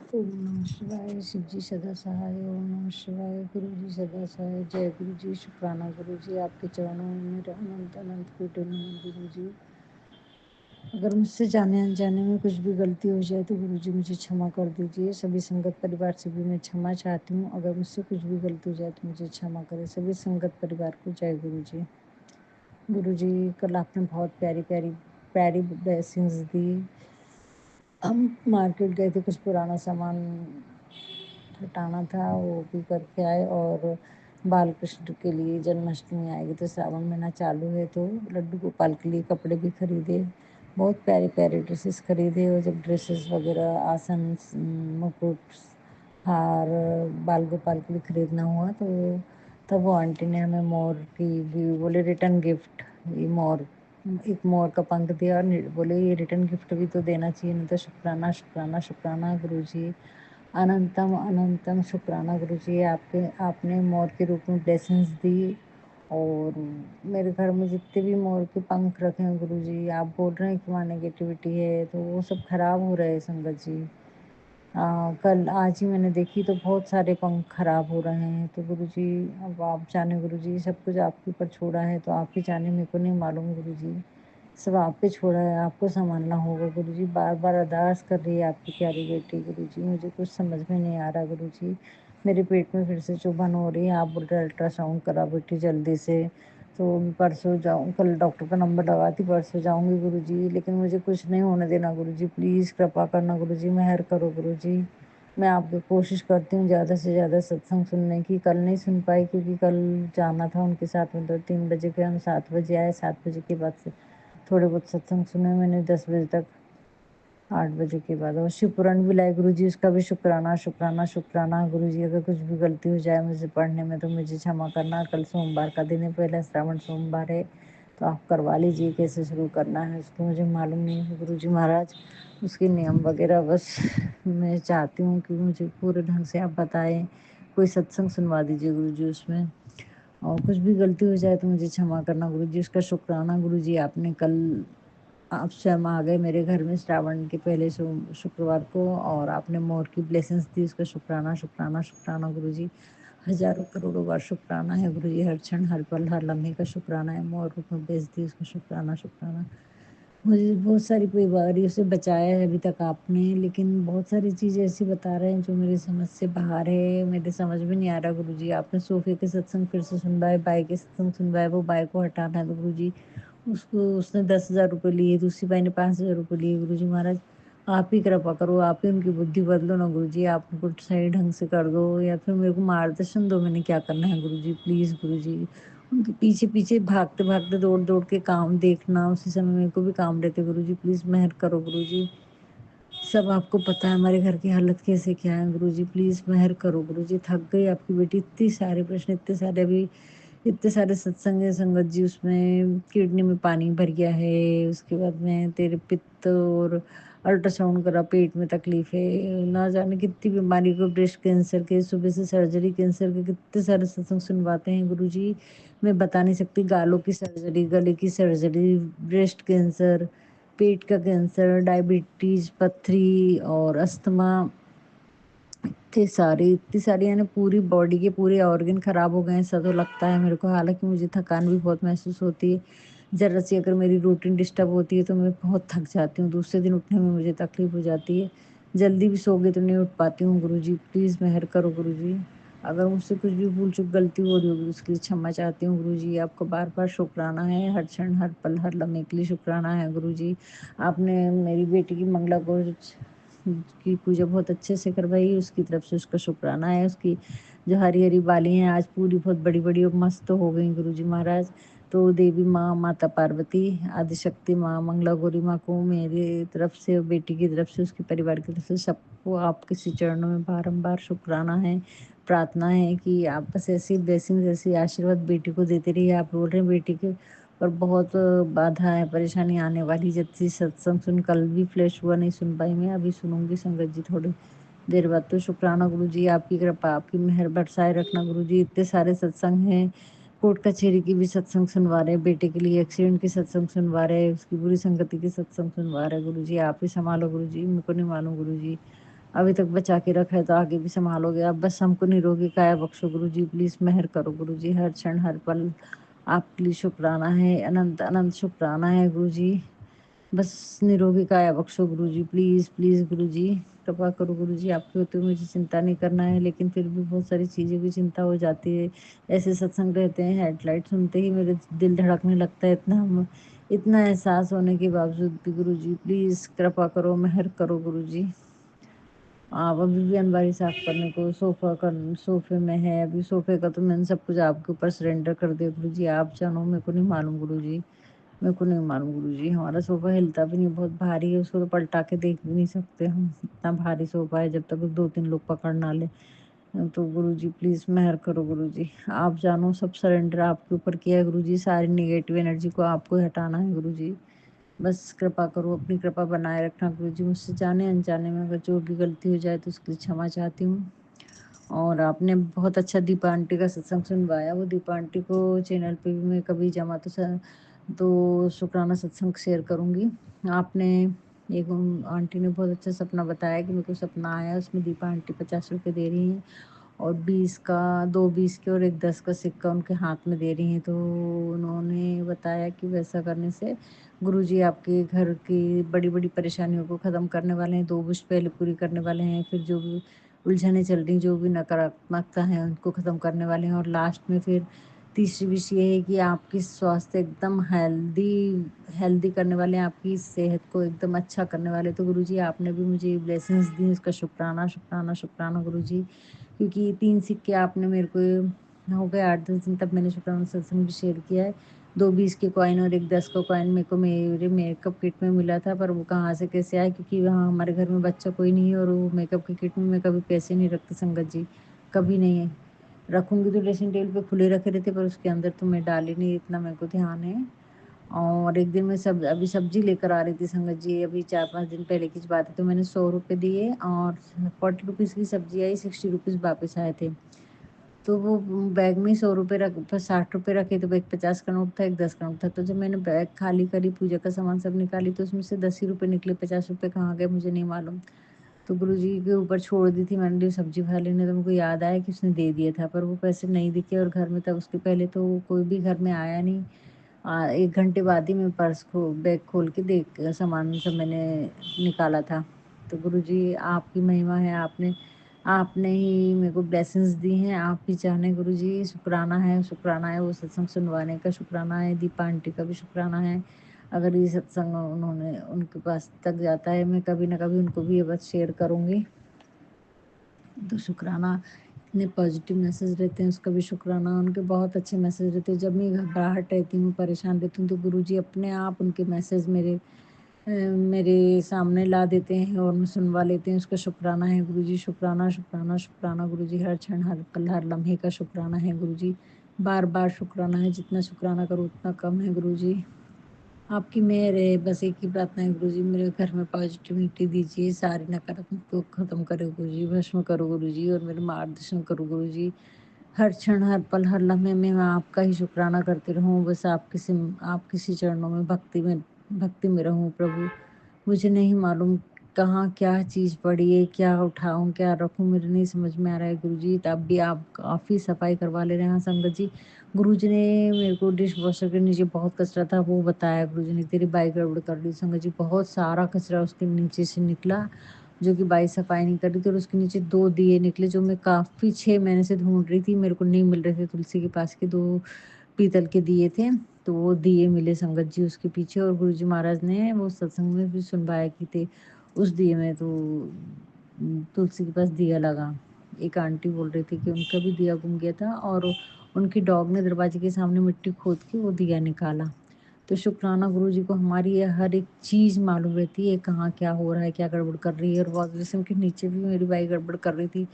ओम नमः शिवाय। शिव जी सदा सहाय। ओम नमः शिवाय। गुरु जी सदा सहाय। जय गुरु जी। शुक्राना गुरु जी, आपके चरणों में मेरा अनंत अनंत कोटि नमन गुरु जी। अगर मुझसे जाने अनजाने में कुछ भी गलती हो जाए तो गुरु जी मुझे क्षमा कर दीजिए। सभी संगत परिवार से भी मैं क्षमा चाहती हूँ। अगर मुझसे कुछ भी गलती हो जाए तो मुझे क्षमा करें। सभी संगत परिवार को जय गुरु जी। गुरु जी, कल आपने बहुत प्यारी प्यारी प्यारी ब्लेसिंग्स दी। हम मार्केट गए थे, कुछ पुराना सामान हटाना था, वो भी करके आए। और बाल कृष्ण के लिए जन्माष्टमी आएगी तो श्रावण महीना चालू है, तो लड्डू गोपाल के लिए कपड़े भी खरीदे। बहुत प्यारे प्यारे ड्रेसेस खरीदे। और जब ड्रेसेस वगैरह, आसन, मुकुट, हार बाल गोपाल के लिए खरीदना हुआ तो तब वो आंटी ने हमें मोर की बोले रिटर्न गिफ्ट, ये मोर, एक मोर का पंख दिया और बोले ये रिटर्न गिफ्ट भी तो देना चाहिए। नहीं तो शुक्राना शुक्राना शुक्राना गुरु जी, अनंतम अनंतम शुक्राना गुरु जी। आपके आपने मोर के रूप में ब्लेसिंग्स दी। और मेरे घर में जितने भी मोर के पंख रखे हैं गुरु जी, आप बोल रहे हैं कि वहाँ नेगेटिविटी है तो वो सब खराब हो रहे हैं संगत जी। कल आज ही मैंने देखी तो बहुत सारे पंख खराब हो रहे हैं। तो गुरु जी, अब आप जाने गुरु जी, सब कुछ आपके ऊपर छोड़ा है तो आप ही जाने, मेरे को नहीं मालूम गुरु जी। सब आप पे छोड़ा है, आपको संभालना होगा गुरु जी। बार बार अरदास कर रही है आपकी प्यारी बेटी गुरु जी, मुझे कुछ समझ में नहीं आ रहा गुरु जी। मेरे पेट में फिर से चुभन हो रही है। आप बोल रहे अल्ट्रासाउंड करा बेटी जल्दी से। तो परसों जाऊँ, कल डॉक्टर का नंबर लगाती, परसों जाऊँगी गुरु जी। लेकिन मुझे कुछ नहीं होने देना गुरु जी, प्लीज़ कृपा करना गुरु जी, मेहर करो गुरु जी। मैं आपकी कोशिश करती हूँ ज़्यादा से ज़्यादा सत्संग सुनने की। कल नहीं सुन पाई क्योंकि कल जाना था उनके साथ में, तो 3 बजे के हम 7 बजे आए। 7 बजे के बाद से थोड़े बहुत सत्संग सुने मैंने 10 बजे तक, 8 बजे के बाद। और शिव पुराण भी लाए गुरु जी, उसका भी शुक्राना शुक्राना शुक्राना गुरु जी। अगर कुछ भी गलती हो जाए मुझे पढ़ने में तो मुझे क्षमा करना। कल सोमवार का दिन है, पहला श्रावण सोमवार है, तो आप करवा लीजिए। कैसे शुरू करना है उसको मुझे मालूम नहीं है गुरु जी महाराज, उसके नियम वगैरह बस मैं चाहती हूँ कि मुझे पूरे ढंग से आप बताएं। कोई सत्संग सुनवा दीजिए गुरु जी उसमें। और कुछ भी गलती हो जाए तो मुझे क्षमा करना गुरु जी, उसका शुक्राना गुरु जी। आपने कल आप स्वयं आ गए मेरे घर में श्रावण के पहले शुक्रवार को, और आपने मोर की ब्लेसिंग्स दी, उसका शुक्राना शुक्राना शुक्राना गुरु जी। हजारों करोड़ों बार शुक्राना है गुरु जी। हर क्षण हर पल हर लम्हे का शुक्राना है। मोर रूप में बेच दी, उसका शुक्राना शुक्राना। मुझे बहुत सारी बीमारियों से बचाया है अभी तक आपने, लेकिन बहुत सारी चीज़ें ऐसी बता रहे हैं जो मेरी समझ से बाहर है। मेरे समझ में नहीं आ रहा गुरु जी। आपने सोफे के सत्संग फिर से सुनवाए, बाई के सत्संग सुनवाए, वो बाई को हटाना है तो गुरु जी उसको, उसने 10,000 रुपये लिए, दूसरी बाई ने 5,000 रुपये लिए। गुरु जी महाराज, आप ही कृपा करो, आप ही उनकी बुद्धि बदलो ना गुरु जी। आप उनको सही ढंग से कर दो, या फिर मेरे को मार्गदर्शन दो, मैंने क्या करना है गुरु जी, प्लीज़ गुरु जी। उनके पीछे पीछे भागते भागते दौड़ दौड़ के काम देखना, उसी समय मेरे को भी काम रहते गुरु जी, प्लीज़ मेहर करो गुरु जी। सब आपको पता है हमारे घर की हालत कैसे क्या है गुरु जी, प्लीज़ मेहर करो गुरु जी। थक गई आपकी बेटी, इतने सारे प्रश्न, इतने सारे अभी, इतने सारे सत्संग है संगत जी, उसमें किडनी में पानी भर गया है। उसके बाद में तेरे पित्त, और अल्ट्रासाउंड करा, पेट में तकलीफ है, ना जाने कितनी बीमारी को, ब्रेस्ट कैंसर के, सुबह से सर्जरी, कैंसर के, कितने सारे सत्संग सुनवाते हैं गुरु जी। मैं बता नहीं सकती, गालों की सर्जरी, गले की सर्जरी, ब्रेस्ट कैंसर, पेट का कैंसर, डायबिटीज, पथरी और अस्थमा, इतनी सारी यानी पूरी बॉडी के पूरे ऑर्गन खराब हो गए हैं, ऐसा तो लगता है मेरे को। हालांकि मुझे थकान भी बहुत महसूस होती है। जरा सी अगर मेरी रूटीन डिस्टर्ब होती है तो मैं बहुत थक जाती हूँ, दूसरे दिन उठने में मुझे तकलीफ हो जाती है। जल्दी भी सो गई तो नहीं उठ पाती हूँ गुरु जी, प्लीज़ मेहर करो गुरु जी। अगर मुझसे कुछ भी भूल चूक गलती हो रही होगी उसके लिए क्षमा चाहती हूँ गुरु जी। आपको बार बार शुक्राना है, हर क्षण हर पल हर लम्हे के लिए शुक्राना है गुरु जी। आपने मेरी बेटी की मंगला को की पूजा बहुत अच्छे से करवाई, उसकी तरफ से उसका शुक्राना है। उसकी जो हरी हरी बाली हैं आज पूरी बहुत बड़ी बड़ी और मस्त हो गई गुरु जी महाराज। तो देवी माँ, माता पार्वती, आदिशक्ति माँ, मंगला गौरी माँ को मेरी तरफ से और बेटी की तरफ से, उसके परिवार की तरफ से सबको आपके श्री चरणों में बारंबार शुक्राना है। प्रार्थना है कि आप बस ऐसी ब्लेसिंग, ऐसी आशीर्वाद बेटी को देते रहिए। आप बोल रहे हैं बेटी के और बहुत बाधा है, परेशानी आने वाली। जब से सत्संग सुन, कल भी फ्लैश हुआ, नहीं सुन पाई मैं, अभी सुनूंगी संगत जी थोड़ी देर बाद। तो शुक्राना गुरु जी, आपकी कृपा आपकी मेहर बरसाए रखना गुरु जी। इतने सारे सत्संग हैं, कोर्ट कचहरी की भी सत्संग सुनवा रहे, बेटे के लिए एक्सीडेंट की सत्संग सुनवा रहे, उसकी बुरी संगति की सत्संग सुनवा रहे गुरु जी। आप ही संभालो गुरु जी, मेरे को नहीं मालूम गुरु जी। अभी तक बचा के रखा है तो आगे भी संभालोगे आप। बस हमको निरोगी काया बख्शो गुरु जी, प्लीज़ मेहर करो गुरु जी। हर क्षण हर पल आपके लिए शुक्राना है, अनंत अनंत शुक्राना है गुरु जी। बस निरोगी काया बख्शो गुरु जी, प्लीज़ प्लीज़ गुरु जी कृपा करो गुरु जी। आपके होते हुए मुझे चिंता नहीं करना है, लेकिन फिर भी बहुत सारी चीज़ें की चिंता हो जाती है। ऐसे सत्संग रहते हैं, हेडलाइट सुनते ही मेरे दिल धड़कने लगता है, इतना एहसास होने के बावजूद भी गुरु जी प्लीज़ कृपा करो, मेहर करो गुरु जी। आप अभी भी अलमारी साफ करने को सोफे में है, अभी सोफे का तो मैंने सब कुछ आपके ऊपर सरेंडर कर दिया गुरु जी। आप जानो, मेरे को नहीं मालूम गुरु जी, मेरे को नहीं मालूम गुरु जी। हमारा सोफा हिलता भी नहीं, बहुत भारी है, उसको तो पलटा के देख भी नहीं सकते हम, इतना भारी सोफा है, जब तक 2-3 लोग पकड़ ना ले। तो गुरु जी प्लीज़ मेहर करो गुरु जी। आप जानो, सब सरेंडर आपके ऊपर किया है गुरु जी। सारी नेगेटिव एनर्जी को आपको हटाना है गुरु जी। बस कृपा करो, अपनी कृपा बनाए रखना गुरु जी। मुझसे जाने अनजाने में अगर जो भी गलती हो जाए तो उसकी क्षमा चाहती हूँ। और आपने बहुत अच्छा दीपा आंटी का सत्संग सुनवाया, वो दीपा आंटी को चैनल पे भी मैं कभी जमा तो शुक्राना सत्संग शेयर करूँगी। आपने एक आंटी ने बहुत अच्छा सपना बताया कि मेरे को सपना आया, उसमें दीपा आंटी 50 रुपये दे रही हैं और 20 का, 2 20 के और एक 10 का सिक्का उनके हाथ में दे रही हैं। तो उन्होंने बताया कि वैसा करने से गुरुजी आपके घर की बड़ी बड़ी परेशानियों को ख़त्म करने वाले हैं, 2 विश पहले पूरी करने वाले हैं, फिर जो भी उलझने चल रही, जो भी नकारात्मकता है उनको ख़त्म करने वाले हैं, और लास्ट में फिर तीसरी विश ये है कि आपकी स्वास्थ्य एकदम हेल्दी करने वाले हैं, आपकी सेहत को एकदम अच्छा करने वाले। तो गुरुजी आपने भी मुझे ब्लेसिंग्स दी, उसका शुक्राना शुक्राना शुक्राना गुरुजी। क्योंकि 3 सिक्के आपने मेरे को हो गए 8-10 दिन, तब मैंने शुक्राना सत्संग भी शेयर किया है। 2 20 के कॉइन और एक 10 का कॉइन मेरे को मेरे मेकअप किट में मिला था, पर वो कहाँ से कैसे आया, क्योंकि वहाँ हमारे घर में बच्चा कोई नहीं है, और वो मेकअप की किट में मैं कभी पैसे नहीं रखती संगत जी, कभी नहीं है। रखूँगी तो ड्रेसिंग टेबल पे खुले रखे रहते, पर उसके अंदर तो मैं डाली नहीं, इतना मेरे को ध्यान है। और एक दिन मैं अभी सब्जी लेकर आ रही थी संगत जी, अभी 4-5 दिन पहले की बात है, तो मैंने 100 रुपये दिए और 40 रुपीज़ की सब्जी आई, 60 रुपीज़ वापस आए थे। तो वो बैग में 100 रुपये 60 रुपये रखे, तो एक 50 का नोट था, एक 10 का नोट था। तो जब मैंने बैग खाली करी, पूजा का सामान सब निकाली, तो उसमें से 10 ही रुपये निकले, 50 रुपये कहाँ गए मुझे नहीं मालूम। तो गुरुजी के ऊपर छोड़ दी थी मैंने सब्जी वाले ने, तो मुझको याद आया कि उसने दे दिया था, पर वो पैसे नहीं दिखे, और घर में तब उसके पहले तो कोई भी घर में आया नहीं। 1 घंटे बाद ही मैं बैग खोल के देख सामान सब मैंने निकाला था। तो गुरुजी आपकी महिमा है, आपने आपने ही मेरे को ब्लेसिंग्स दी हैं, आप ही जाने गुरुजी। शुक्राना है वो सत्संग सुनवाने का, शुक्राना है दीपा आंटी का भी शुक्राना है। अगर ये सत्संग उन्होंने उनके पास तक जाता है, मैं कभी ना कभी उनको भी ये बात शेयर करूँगी। तो शुक्राना, इतने पॉजिटिव मैसेज रहते हैं, उसका भी शुक्राना। उनके बहुत अच्छे मैसेज रहते हैं। जब मैं घबराहट रहती हूँ, परेशान रहती हूँ, तो गुरुजी अपने आप उनके मैसेज मेरे सामने ला देते हैं और मैं सुनवा लेते हैं। उसका शुक्राना है गुरुजी, शुक्राना शुक्राना शुक्राना गुरुजी। हर क्षण हर पल हर लम्हे का शुक्राना है गुरुजी। बार बार शुक्राना है, जितना शुक्राना करो उतना कम है गुरुजी। आपकी मेहर है, बस एक ही प्रार्थना है गुरुजी, मेरे घर में पॉजिटिविटी दीजिए, सारी नकारात्मक को खत्म करो गुरुजी, भस्म करो गुरुजी, और मेरे मार्गदर्शन करो गुरुजी। हर क्षण हर पल हर लम्हे में मैं आपका ही शुक्राना करती रहूँ, बस आप किसी चरणों में भक्ति में रहूँ प्रभु। मुझे नहीं मालूम कहाँ क्या चीज़ पड़ी है, क्या उठाऊँ, क्या रखूँ, मेरे नहीं समझ में आ रहा है गुरुजी। तब भी आप काफ़ी सफाई करवा ले रहे हैं। हाँ संगत जी, गुरुजी ने मेरे को डिश वॉशर के नीचे बहुत कचरा था, वो बताया गुरुजी ने, तेरी बाई गड़बड़ कर दी संगत जी। बहुत सारा कचरा उसके नीचे से निकला, जो कि बाई सफाई नहीं कर रही थी, और उसके नीचे 2 दिए निकले, जो मैं काफ़ी 6 महीने से ढूंढ रही थी, मेरे को नहीं मिल रहे थे। तुलसी के पास के 2 पीतल के दिए थे, तो वो दिए मिले संगत जी उसके पीछे, और गुरुजी महाराज ने वो सत्संग में भी सुनवाया कि थे उस दिए में तो तुलसी के पास दिया लगा। एक आंटी बोल रही थी कि उनका भी दिया गुम गया था, और उनकी डॉग ने दरवाजे के सामने मिट्टी खोद के वो दिया निकाला। तो शुक्राना गुरुजी को, हमारी ये हर एक चीज़ मालूम रहती है, कहाँ क्या हो रहा है, क्या गड़बड़ कर रही है। और वॉश बेसिन के नीचे भी मेरी बाई गड़बड़ कर रही थी,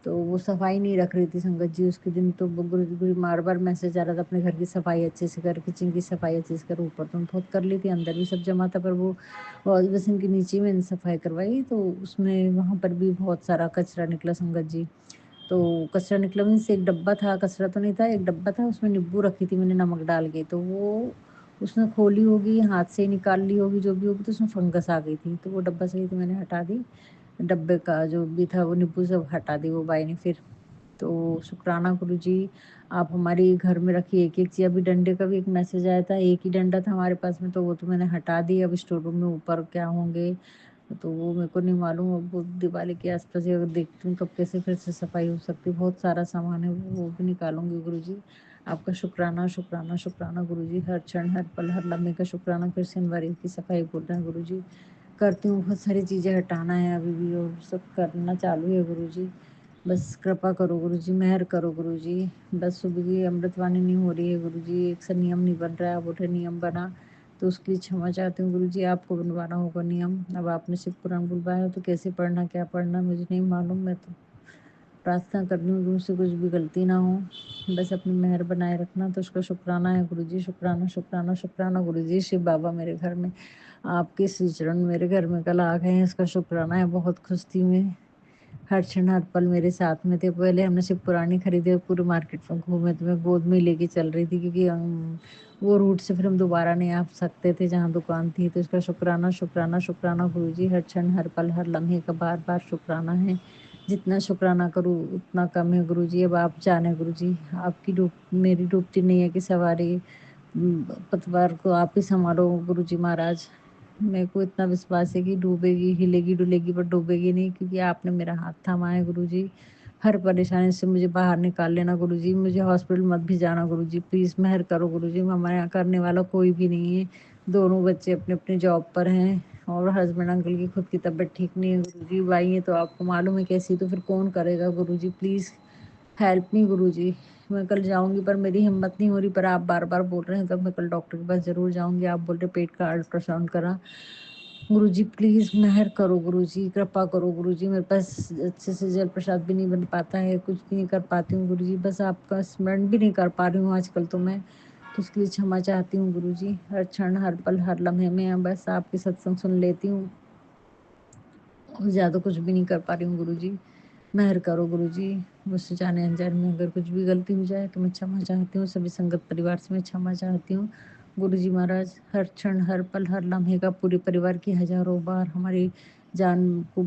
तो वो सफाई नहीं रख रही थी संगत जी उसके दिन। तो गुरु बार बार मैसेज आ रहा था, अपने घर की सफाई अच्छे से कर, किचन की सफाई अच्छे से कर। ऊपर तो बहुत कर ली थी, अंदर भी सब जमा था, पर वो वॉश बेसिन के नीचे मैंने सफाई करवाई, तो उसमें वहाँ पर भी बहुत सारा कचरा निकला संगत जी। तो कचरा निकला मीन्स एक डब्बा था, कचरा तो नहीं था, एक डब्बा था, उसमें नींबू रखी थी मैंने नमक डाल के, तो वो उसने खोली होगी, हाथ से निकाल ली होगी, जो भी होगी, तो उसमें फंगस आ गई थी, तो वो डब्बा सही तो मैंने हटा दी। डब्बे का जो भी था वो नींबू सब हटा दी वो बाई ने फिर। तो शुक्राना गुरुजी, आप हमारी घर में रखी एक-एक चीज़। अभी डंडे का भी एक मैसेज आया था, एक ही डंडा था हमारे पास में, तो वो तो मैंने हटा दिया। अब स्टोर रूम में ऊपर क्या होंगे तो वो मेरे को नहीं मालूम। अब वो दिवाली के आस-पास ही अगर देखती हूँ कब कैसे फिर से सफाई हो सकती है। बहुत सारा सामान है वो भी निकालूँगी गुरुजी। आपका शुक्राना, शुक्राना, शुक्राना गुरुजी। हर क्षण, हर पल, हर लम्हे का शुक्राना। फिर से इनवारी की सफाई बोल रहे हैं गुरुजी। करती हूँ, बहुत सारी चीज़ें हटाना है अभी भी और सब करना चालू है गुरुजी। बस कृपा करो गुरुजी, मेहर करो गुरुजी। बस सुबह की अमृतवाणी नहीं हो रही है गुरुजी, एक सा नियम नहीं बन रहा है। आप बोले नियम बना, तो उसके लिए क्षमा चाहती हूँ गुरुजी। आपको बनवाना होगा नियम। अब आपने शिव पुराण बुलवाया तो कैसे पढ़ना, क्या पढ़ना मुझे नहीं मालूम। मैं तो प्रार्थना कर रही हूँ कि मुझसे कुछ भी गलती ना हो, बस अपनी मेहर बनाए रखना। तो उसका शुक्राना है गुरुजी। शुक्राना, शुक्राना, शुक्राना गुरुजी। शिव बाबा मेरे घर में, आपके श्री चरण मेरे घर में कल आ गए हैं, इसका शुक्राना है। बहुत खुश थी मैं, हर क्षण हर पल मेरे साथ में थे। पहले हमने शिव पुरानी खरीदे, पूरे मार्केट में घूमे, तो मैं गोद में लेके चल रही थी क्योंकि वो रूट से फिर हम दोबारा नहीं आ सकते थे जहाँ दुकान थी। तो इसका शुक्राना, शुक्राना, शुक्राना गुरुजी। हर क्षण हर पल हर लम्हे का बार बार शुक्राना है। जितना शुक्राना करूँ उतना कम है गुरुजी। अब आप जाने गुरुजी, आपकी मेरी डूबती नहीं है कि सवारी पतवार को आप ही संभालो गुरुजी महाराज। मेरे को इतना विश्वास है कि डूबेगी, हिलेगी डुलेगी पर डूबेगी नहीं, क्योंकि आपने मेरा हाथ थामा है गुरुजी। हर परेशानी से मुझे बाहर निकाल लेना गुरुजी। मुझे हॉस्पिटल मत भी जाना गुरुजी, प्लीज़ मेहर करो गुरुजी। हमारे यहाँ करने वाला कोई भी नहीं है। दोनों बच्चे अपने अपने जॉब पर हैं और हस्बैंड अंकल की खुद की तबीयत ठीक नहीं है गुरुजी। भाई है तो आपको मालूम है कैसी, तो फिर कौन करेगा गुरुजी। प्लीज़ हेल्प मी गुरुजी। मैं कल जाऊंगी पर मेरी हिम्मत नहीं हो रही, पर आप बार बार बोल रहे हैं तो मैं कल डॉक्टर के पास जरूर जाऊंगी। आप बोल रहे पेट का अल्ट्रासाउंड करा। गुरुजी प्लीज़ मेहर करो गुरुजी, कृपा करो गुरुजी। मेरे पास अच्छे से जल प्रसाद भी नहीं बन पाता है, कुछ भी नहीं कर पाती हूँ गुरुजी। बस आपका स्मरण भी नहीं कर पा रही हूँ आजकल तो मैं, तो उसके लिए क्षमा चाहती हूँ गुरुजी। हर क्षण हर पल हर लम्हे में बस आपके सत्संग सुन लेती हूँ, ज़्यादा कुछ भी नहीं कर पा रही हूँ गुरुजी। मेहर करो गुरुजी। मुझसे जाने अनजाने में अगर कुछ भी गलती हो जाए तो मैं क्षमा चाहती हूँ। सभी संगत परिवार से मैं क्षमा चाहती हूँ गुरुजी महाराज। हर क्षण हर पल हर लम्हे का पूरे परिवार की हजारों बार हमारी जान को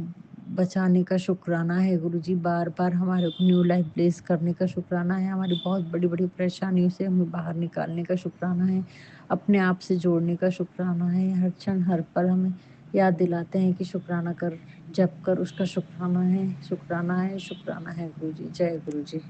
बचाने का शुक्राना है गुरुजी। बार बार हमारे को न्यू लाइफ ब्लेस करने का शुक्राना है। हमारी बहुत बड़ी बड़ी परेशानियों से हमें बाहर निकालने का शुक्राना है। अपने आप से जोड़ने का शुक्राना है। हर क्षण हर पल हमें याद दिलाते हैं कि शुक्राना कर, जप कर, उसका शुक्राना है, शुक्राना है, शुक्राना है गुरुजी। जय गुरुजी।